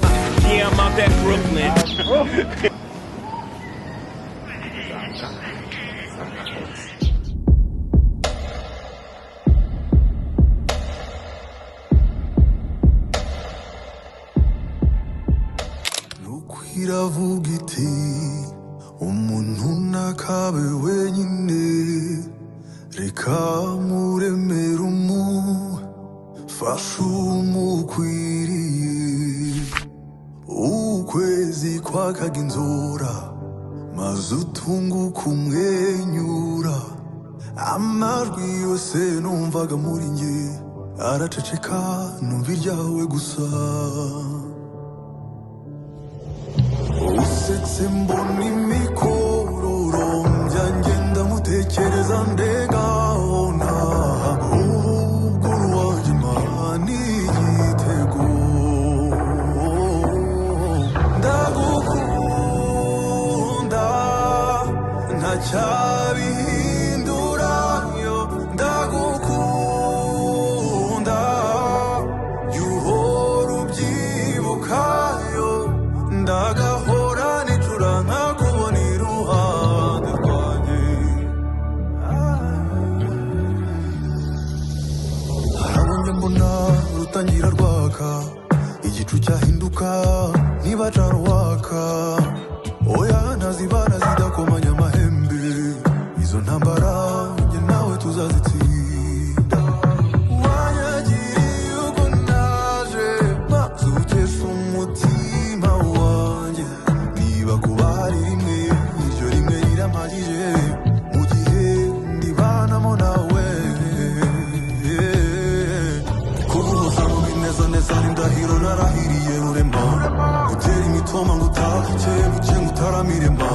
Yeah, I'm out that Brooklyn. iravuga iti umuntu ntakabe wenyine reka muremere umufasha umukwiriye ukwezi kwakaga inzora maze utunguka umwenyura amajwi yose numvaga muri nge araceceka numva iryawe gusa usetse mbona imikororombya ngenda mutekereza ndegabona ubwo uruwanjye Imana igitego ndagukunda ntacyabihindurayo ndagukunda yuhora ubyibukayo ndagahora nicura nkakubona iruhande rwanjye harabonye mbona rutangira rwaka igicu cyahinduka ntibacana uwaka oya ntazibana zidakomanya amahembe izo ntambara njye nawe tuzazitsinda wanyagiriye uko naje maze ukesha umutima wanjye niba kuba hari rimwe iryo rimwe rirampagije mu gihe ndibanamo nawe kuguhoza mu binezaneza n'indahiro narahiriye rurema gutera imitoma ngo utake buke ngo utaramirema